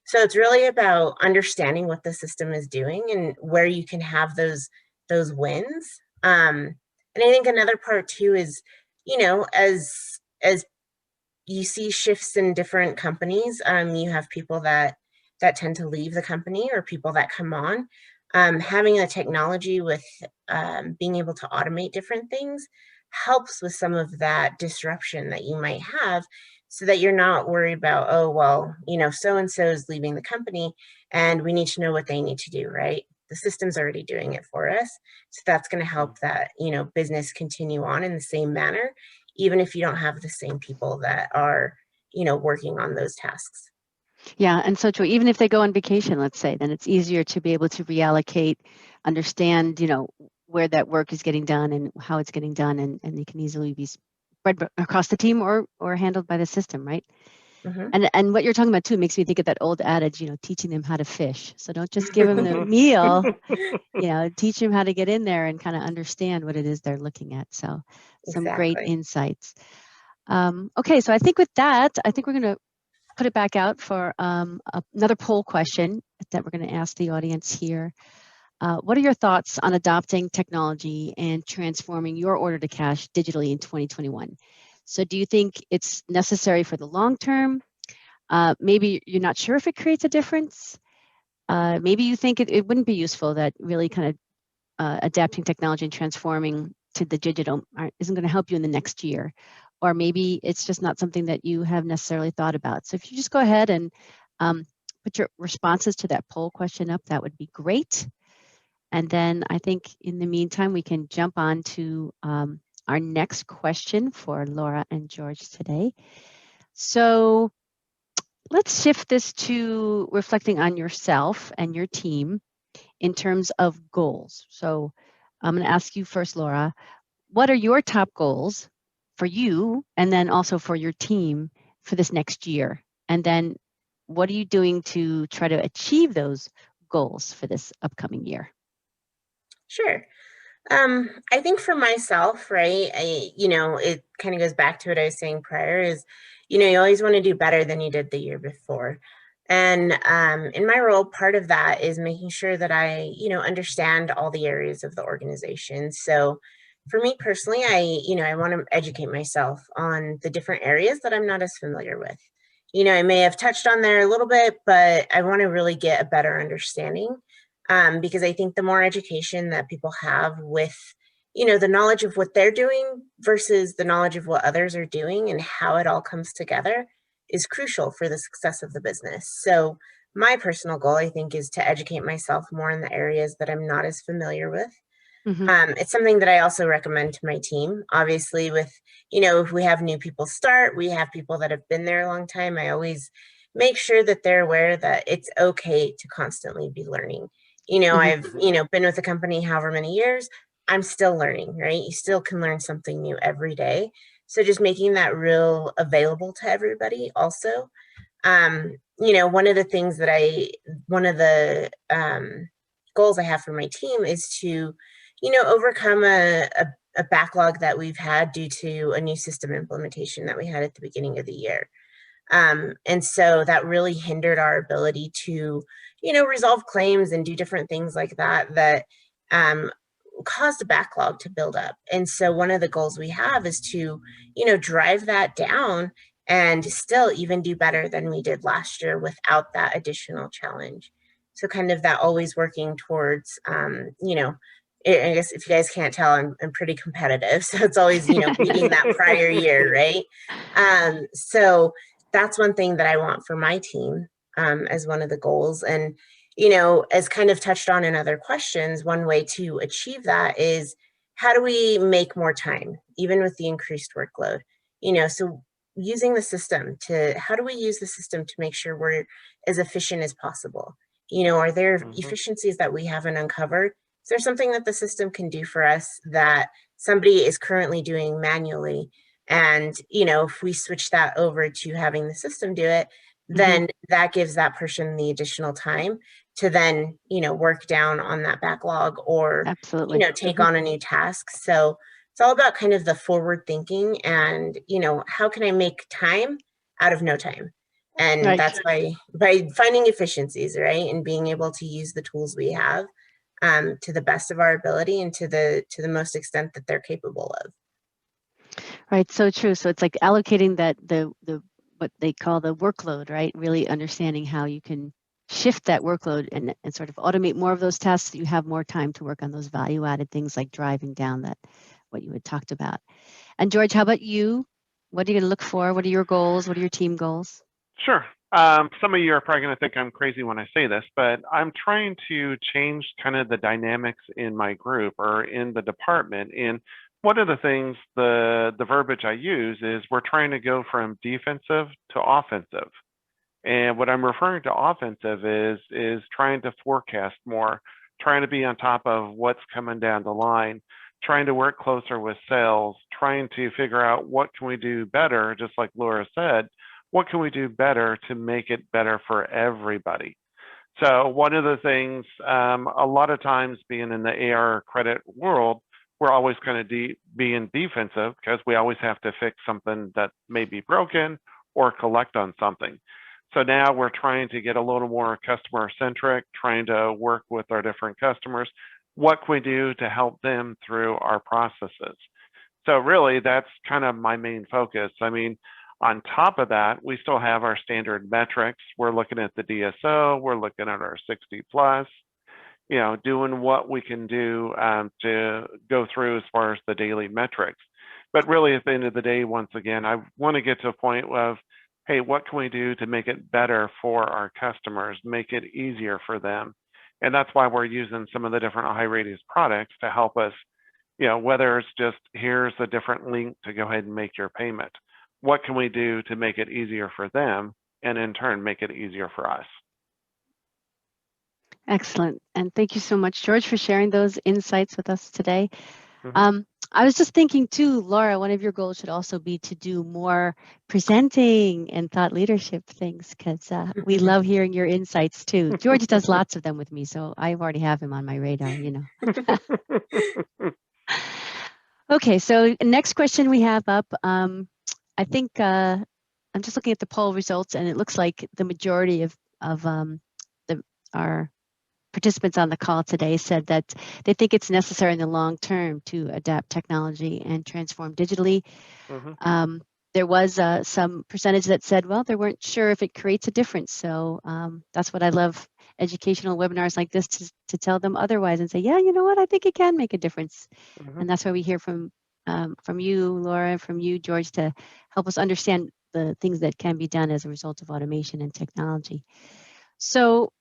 So it's really about understanding what the system is doing and where you can have those wins. And I think another part too is, you know, as you see shifts in different companies, you have people that tend to leave the company or people that come on. Having a technology with being able to automate different things helps with some of that disruption that you might have, so that you're not worried about, oh, well, you know, so-and-so is leaving the company and we need to know what they need to do, right? The system's already doing it for us. So that's going to help that, you know, business continue on in the same manner, even if you don't have the same people that are, you know, working on those tasks.
Yeah, and so true. Even if they go on vacation, let's say, then it's easier to be able to reallocate, understand, you know, where that work is getting done and how it's getting done, and they can easily be spread across the team or handled by the system, right? And what you're talking about too makes me think of that old adage, you know, teaching them how to fish. So don't just give them the meal, you know, teach them how to get in there and kind of understand what it is they're looking at. So some great insights. Okay, so I think with that, I think we're going to put it back out for another poll question that we're going to ask the audience here. What are your thoughts on adopting technology and transforming your order to cash digitally in 2021? So do you think it's necessary for the long term? Maybe you're not sure if it creates a difference. Maybe you think it wouldn't be useful, that really kind of adapting technology and transforming to the digital isn't going to help you in the next year. Or maybe it's just not something that you have necessarily thought about. So if you just go ahead and put your responses to that poll question up, that would be great. And then I think in the meantime, we can jump on to our next question for Laura and George today. So let's shift this to reflecting on yourself and your team in terms of goals. So I'm going to ask you first, Laura, what are your top goals for you and then also for your team for this next year? And then what are you doing to try to achieve those goals for this upcoming year?
Sure. I think for myself, right, you know, it kind of goes back to what I was saying prior is, you know, you always want to do better than you did the year before. And in my role, part of that is making sure that I, you know, understand all the areas of the organization. So for me personally, I want to educate myself on the different areas that I'm not as familiar with. You know, I may have touched on there a little bit, but I want to really get a better understanding, because I think the more education that people have with, you know, the knowledge of what they're doing versus the knowledge of what others are doing and how it all comes together is crucial for the success of the business. So my personal goal, I think, is to educate myself more in the areas that I'm not as familiar with. It's something that I also recommend to my team. Obviously, with, you know, if we have new people start, we have people that have been there a long time, I always make sure that they're aware that it's okay to constantly be learning. You know, I've, you know, been with the company however many years, I'm still learning, right? You still can learn something new every day. So just making that real available to everybody also. You know, one of the things that one of the goals I have for my team is to, you know, overcome a backlog that we've had due to a new system implementation that we had at the beginning of the year. And so that really hindered our ability to, you know, resolve claims and do different things like that, that caused a backlog to build up. And so one of the goals we have is to, you know, drive that down and still even do better than we did last year without that additional challenge. So kind of that always working towards, you know, I guess if you guys can't tell, I'm pretty competitive. So it's always, you know, beating that prior year, right? So that's one thing that I want for my team as one of the goals. And, you know, as kind of touched on in other questions, one way to achieve that is how do we make more time, even with the increased workload? You know, so using the system to, how do we use the system to make sure we're as efficient as possible? You know, are there efficiencies that we haven't uncovered? Is there something that the system can do for us that somebody is currently doing manually? And, you know, if we switch that over to having the system do it, then that gives that person the additional time to then, you know, work down on that backlog or,
Absolutely.
you know, take on a new task. So it's all about kind of the forward thinking and, you know, how can I make time out of no time? And
Right.
that's by finding efficiencies, right? And being able to use the tools we have to the best of our ability and to the most extent that they're capable of.
Right, so true. So it's like allocating that the what they call the workload, right? Really understanding how you can shift that workload and sort of automate more of those tasks so you have more time to work on those value-added things like driving down that what you had talked about. And George, how about you? What are you going to look for? What are your goals? What are your team goals?
Sure. Some of you are probably going to think I'm crazy when I say this, but I'm trying to change kind of the dynamics in my group or in the department. And one of the things, the verbiage I use is we're trying to go from defensive to offensive. And what I'm referring to offensive is trying to forecast more, trying to be on top of what's coming down the line, trying to work closer with sales, trying to figure out what can we do better, just like Laura said, what can we do better to make it better for everybody? So one of the things, a lot of times being in the AR credit world, we're always kind of being defensive because we always have to fix something that may be broken or collect on something. So now we're trying to get a little more customer centric, trying to work with our different customers. What can we do to help them through our processes? So really, that's kind of my main focus. I mean, on top of that, we still have our standard metrics. We're looking at the DSO, we're looking at our 60 plus, you know, doing what we can do to go through as far as the daily metrics. But really, at the end of the day, once again, I want to get to a point of, hey, what can we do to make it better for our customers, make it easier for them? And that's why we're using some of the different HighRadius products to help us, you know, whether it's just here's a different link to go ahead and make your payment. What can we do to make it easier for them and in turn make it easier for us?
Excellent. And thank you so much, George, for sharing those insights with us today. I was just thinking too, Laura, one of your goals should also be to do more presenting and thought leadership things because we love hearing your insights too. George does lots of them with me, so I already have him on my radar, you know. Okay, so next question we have up. I think I'm just looking at the poll results, and it looks like the majority of our participants on the call today said that they think it's necessary in the long term to adapt technology and transform digitally. There was some percentage that said, well, they weren't sure if it creates a difference. So that's what I love educational webinars like this to tell them otherwise and say, yeah, you know what, I think it can make a difference. And that's why we hear from you, Laura, from you, George, to help us understand the things that can be done as a result of automation and technology. So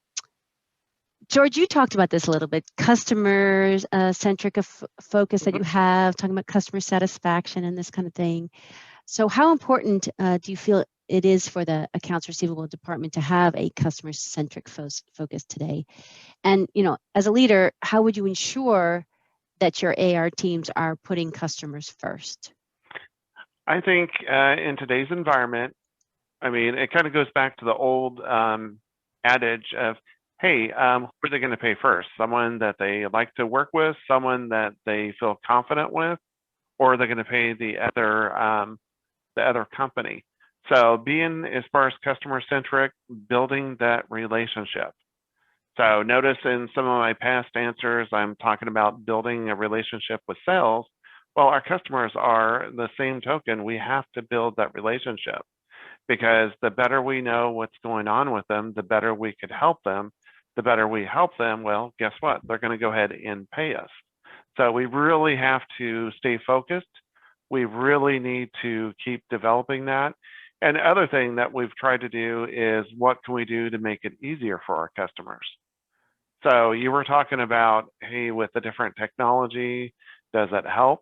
George, you talked about this a little bit, customer-centric focus that you have, talking about customer satisfaction and this kind of thing. So how important do you feel it is for the accounts receivable department to have a customer-centric focus today? And, you know, as a leader, how would you ensure that your AR teams are putting customers first?
I think in today's environment, I mean, it kind of goes back to the old adage of, hey, who are they going to pay first? Someone that they like to work with, someone that they feel confident with, or are they going to pay the other company? So being, as far as customer centric, building that relationship. So notice in some of my past answers, I'm talking about building a relationship with sales. Well, our customers are the same token. We have to build that relationship, because the better we know what's going on with them, the better we could help them. The better we help them, well, guess what? They're going to go ahead and pay us. So we really have to stay focused. We really need to keep developing that. And the other thing that we've tried to do is, what can we do to make it easier for our customers? So you were talking about, hey, with the different technology, does that help?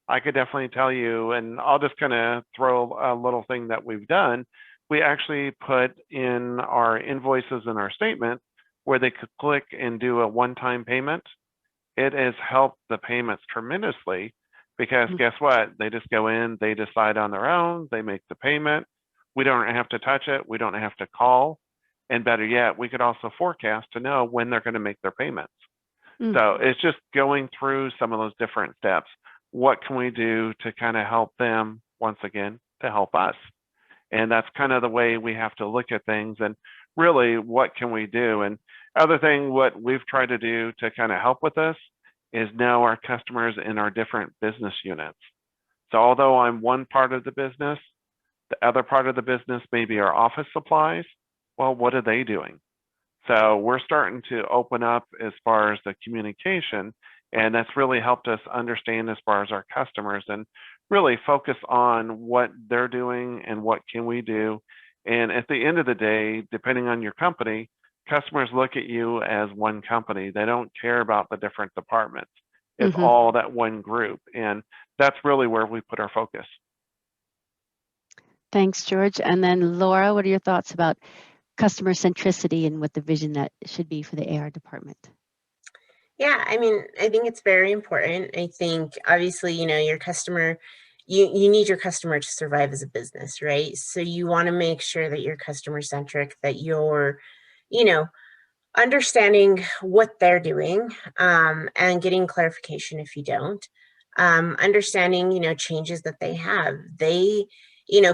I could definitely tell you, and I'll just kind of throw a little thing that we've done. We actually put in our invoices in our statement where they could click and do a one-time payment. It has helped the payments tremendously, because guess what? They just go in, they decide on their own, they make the payment. We don't have to touch it. We don't have to call. And better yet, we could also forecast to know when they're going to make their payments. So it's just going through some of those different steps. What can we do to kind of help them, once again, to help us? And that's kind of the way we have to look at things. And really, what can we do? And other thing, what we've tried to do to kind of help with this is know our customers in our different business units. So although I'm one part of the business, the other part of the business may be our office supplies. Well, what are they doing? So we're starting to open up as far as the communication, and that's really helped us understand as far as our customers and really focus on what they're doing and what can we do. And at the end of the day, depending on your company, customers look at you as one company. They don't care about the different departments. It's all that one group. And that's really where we put our focus.
Thanks, George. And then Laura, what are your thoughts about customer centricity and what the vision that should be for the AR department?
Yeah, I mean, I think it's very important. I think obviously, your customer, you need your customer to survive as a business, right? So you want to make sure that you're customer centric, that you're, understanding what they're doing, and getting clarification if you don't. Understanding, changes that they have. They,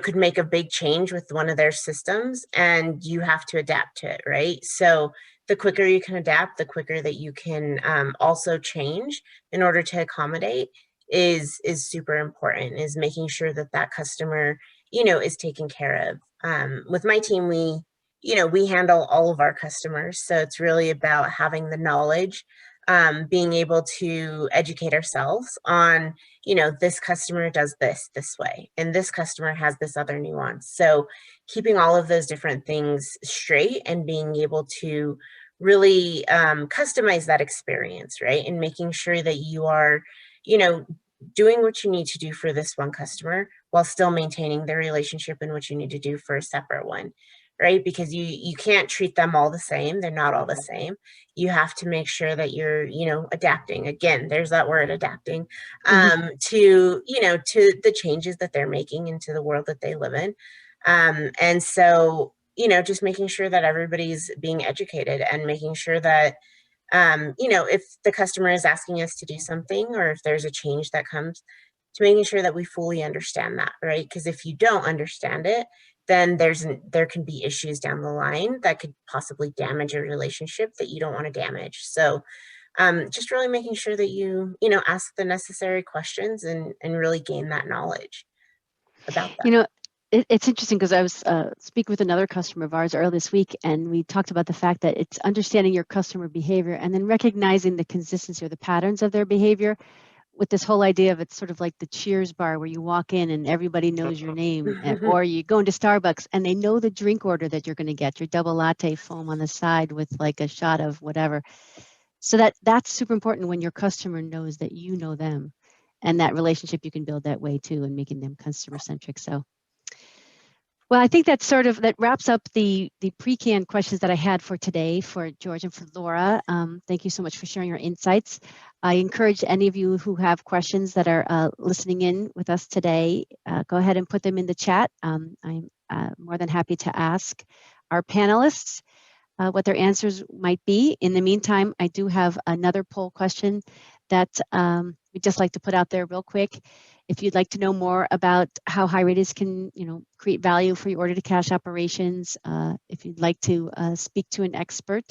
could make a big change with one of their systems, and you have to adapt to it, right? So the quicker you can adapt, the quicker that you can also change in order to accommodate is super important, is making sure that that customer, is taken care of. With my team, we handle all of our customers. So it's really about having the knowledge, being able to educate ourselves on, this customer does this way, and this customer has this other nuance. So keeping all of those different things straight and being able to really customize that experience, right? And making sure that you are, doing what you need to do for this one customer while still maintaining the relationship and what you need to do for a separate one, right? Because you can't treat them all the same. They're not all the same. You have to make sure that you're, adapting. Again, there's that word, adapting, to, to the changes that they're making into the world that they live in. And so, just making sure that everybody's being educated and making sure that, if the customer is asking us to do something, or if there's a change that comes, to making sure that we fully understand that, right? Because if you don't understand it, then there can be issues down the line that could possibly damage a relationship that you don't want to damage. So just really making sure that you ask the necessary questions and really gain that knowledge about that.
It's interesting because I was speaking with another customer of ours earlier this week, and we talked about the fact that it's understanding your customer behavior and then recognizing the consistency or the patterns of their behavior, with this whole idea of it's sort of like the Cheers bar where you walk in and everybody knows your name, or you go into Starbucks and they know the drink order that you're going to get, your double latte foam on the side with like a shot of whatever. So that's super important when your customer knows that you know them, and that relationship you can build that way too, and making them customer centric. So Well, I think that wraps up the pre-canned questions that I had for today for George and for Laura. Thank you so much for sharing your insights. I encourage any of you who have questions that are listening in with us today, go ahead and put them in the chat. I'm more than happy to ask our panelists what their answers might be. In the meantime, I do have another poll question that we'd just like to put out there real quick. If you'd like to know more about how HighRadius can, create value for your order to cash operations, if you'd like to speak to an expert,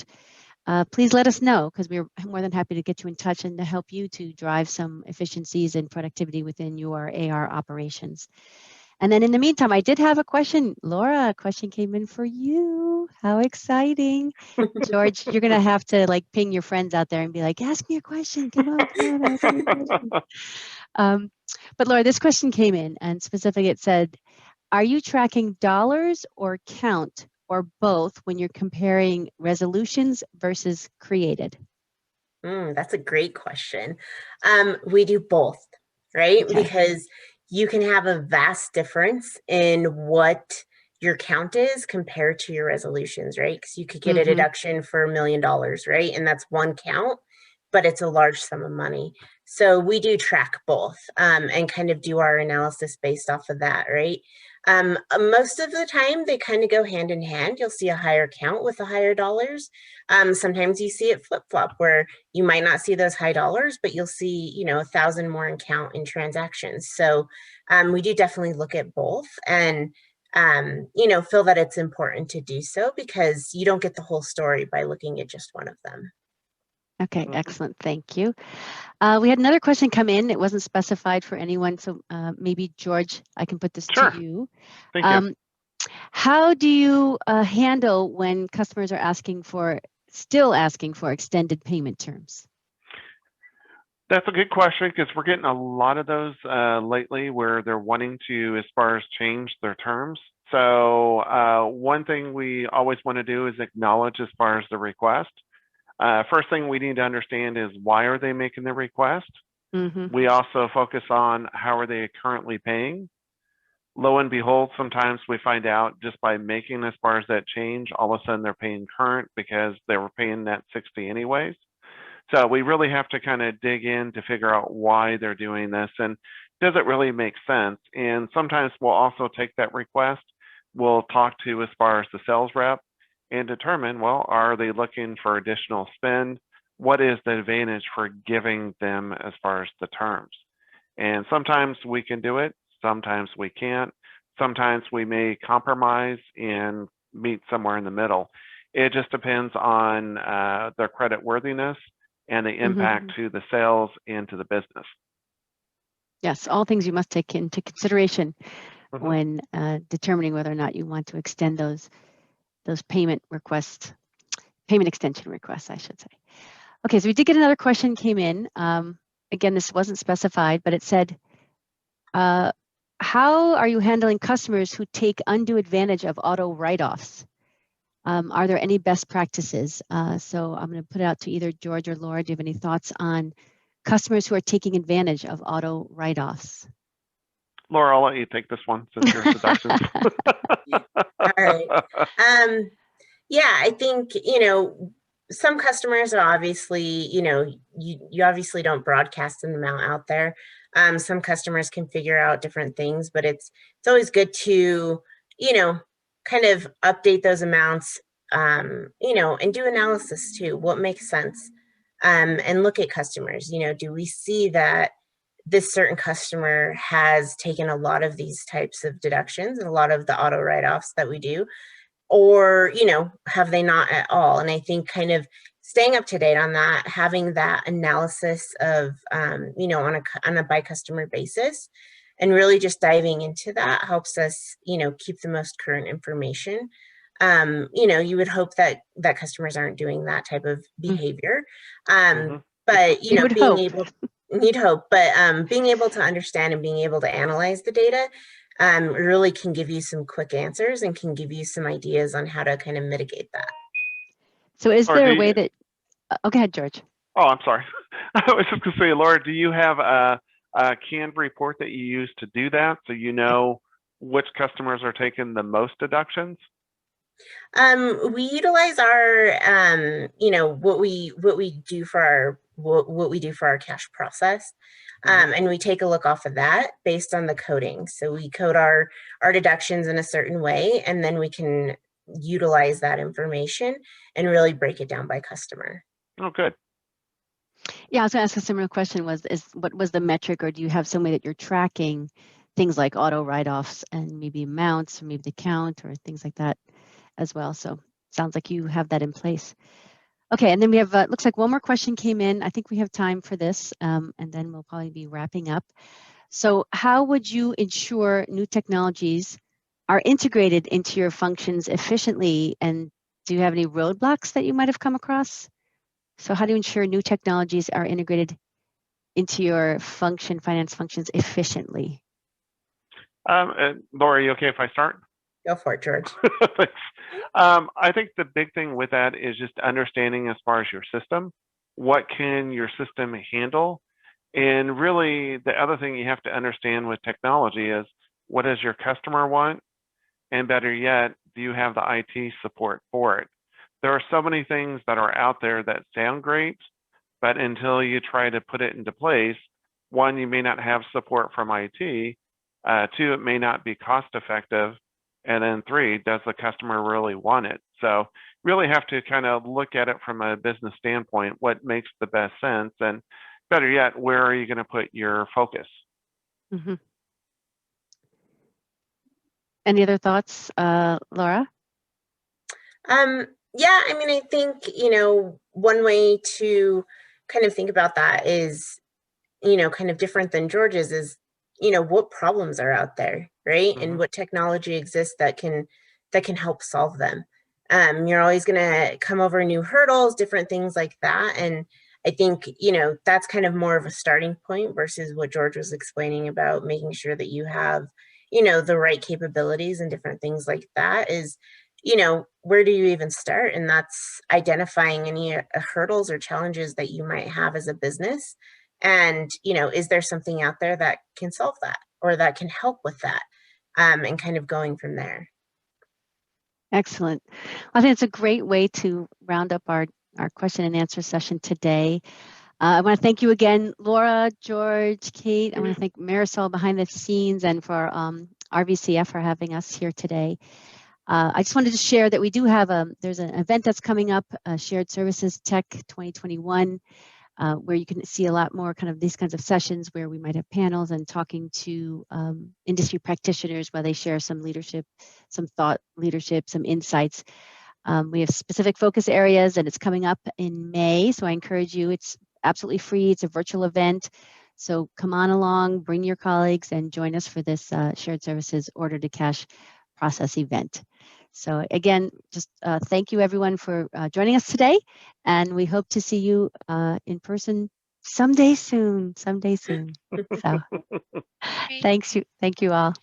please let us know, because we're more than happy to get you in touch and to help you to drive some efficiencies and productivity within your AR operations. And then in the meantime, I did have a question. Laura, a question came in for you. How exciting. George, you're going to have to ping your friends out there and be like, ask me a question. Come on, ask me a question. But Laura, this question came in, and specifically it said, are you tracking dollars or count or both when you're comparing resolutions versus created?
That's a great question. We do both, right?
Okay.
Because you can have a vast difference in what your count is compared to your resolutions, right? Because you could get a deduction for $1 million, right? And that's one count, but it's a large sum of money. So we do track both and kind of do our analysis based off of that, right? Most of the time, they kind of go hand in hand. You'll see a higher count with the higher dollars. Sometimes you see it flip-flop where you might not see those high dollars, but you'll see, 1,000 more in count in transactions. So we do definitely look at both and, feel that it's important to do so because you don't get the whole story by looking at just one of them.
Okay, excellent. Thank you. We had another question come in. It wasn't specified for anyone, so maybe George, I can put this to you.
Thank you.
How do you handle when customers are still asking for extended payment terms?
That's a good question because we're getting a lot of those lately where they're wanting to, as far as change their terms. So one thing we always want to do is acknowledge as far as the request. First thing we need to understand is why are they making the request? We also focus on how are they currently paying. Lo and behold, sometimes we find out just by making as far as that change, all of a sudden they're paying current because they were paying that 60 anyways. So we really have to kind of dig in to figure out why they're doing this and does it really make sense? And sometimes we'll also take that request, we'll talk to as far as the sales rep and determine, well, are they looking for additional spend? What is the advantage for giving them as far as the terms? And sometimes we can do it, sometimes we can't. Sometimes we may compromise and meet somewhere in the middle. It just depends on their credit worthiness and the impact to the sales and to the business.
Yes, all things you must take into consideration when determining whether or not you want to extend those payment extension requests, I should say. Okay, so we did get another question came in. Again, this wasn't specified, but it said, how are you handling customers who take undue advantage of auto write-offs? Are there any best practices? So I'm going to put it out to either George or Laura. Do you have any thoughts on customers who are taking advantage of auto write-offs?
Laura, I'll let you take this one since you're Deductions.
All right. Yeah, I think, some customers are obviously, you obviously don't broadcast an amount out there. Some customers can figure out different things, but it's always good to, kind of update those amounts, and do analysis too. What makes sense? And look at customers, do we see that this certain customer has taken a lot of these types of deductions and a lot of the auto write-offs that we do? Or, have they not at all? And I think kind of staying up to date on that, having that analysis of, on a by customer basis, and really just diving into that helps us, keep the most current information. You would hope that customers aren't doing that type of behavior. But, you'd hope, but being able to understand and being able to analyze the data really can give you some quick answers and can give you some ideas on how to kind of mitigate that.
So is there a way that, oh, go ahead, George.
Oh, I'm sorry. I was just gonna say, Laura, do you have a canned report that you use to do that? So which customers are taking the most deductions?
We utilize our, you know, what we do for our what we do for our cash process, and we take a look off of that based on the coding. So we code our deductions in a certain way, and then we can utilize that information and really break it down by customer.
Oh, good.
Yeah, I was going to ask a similar question. What was the metric, or do you have some way that you're tracking things like auto write-offs and maybe amounts, or maybe the count, or things like that as well? So sounds like you have that in place. Okay, and then we have, looks like one more question came in. I think we have time for this, and then we'll probably be wrapping up. So how would you ensure new technologies are integrated into your functions efficiently? And do you have any roadblocks that you might have come across? So how do you ensure new technologies are integrated into your finance functions efficiently?
Laura, are you okay if I start?
Go for it, George.
Thanks. I think the big thing with that is just understanding as far as your system, what can your system handle? And really the other thing you have to understand with technology is, what does your customer want? And better yet, do you have the IT support for it? There are so many things that are out there that sound great, but until you try to put it into place, one, you may not have support from IT. Two, it may not be cost effective. And then three, does the customer really want it? So really have to kind of look at it from a business standpoint, what makes the best sense, and better yet, where are you going to put your focus?
Mm-hmm. Any other thoughts, Laura?
Yeah, I mean, I think, you know, one way to kind of think about that is, you know, kind of different than George's is, you know, what problems are out there, right? And what technology exists that can help solve them. You're always going to come over new hurdles, different things like that. And I think, you know, that's kind of more of a starting point versus what George was explaining about making sure that you have, you know, the right capabilities and different things like that is, you know, where do you even start? And that's identifying any hurdles or challenges that you might have as a business. And, you know, is there something out there that can solve that or that can help with that? And kind of going from there.
Excellent. I think it's a great way to round up our question and answer session today. I want to thank you again, Laura, George, Kate. I want to thank Marisol behind the scenes and for RVCF for having us here today. I just wanted to share that we do have there's an event that's coming up, Shared Services Tech 2021, where you can see a lot more kind of these kinds of sessions where we might have panels and talking to industry practitioners where they share some leadership, some thought leadership, some insights. We have specific focus areas and it's coming up in May. So I encourage you, it's absolutely free. It's a virtual event. So come on along, bring your colleagues and join us for this Shared Services Order to Cash process event. So again, just thank you everyone for joining us today, and we hope to see you in person someday soon. So thank you all.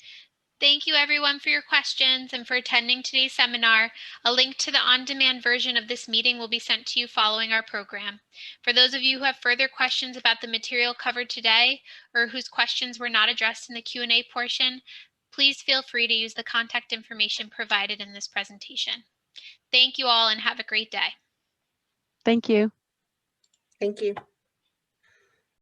Thank you everyone for your questions and for attending today's seminar. A link to the on-demand version of this meeting will be sent to you following our program. For those of you who have further questions about the material covered today or whose questions were not addressed in the Q&A portion, please feel free to use the contact information provided in this presentation. Thank you all and have a great day.
Thank you.
Thank you.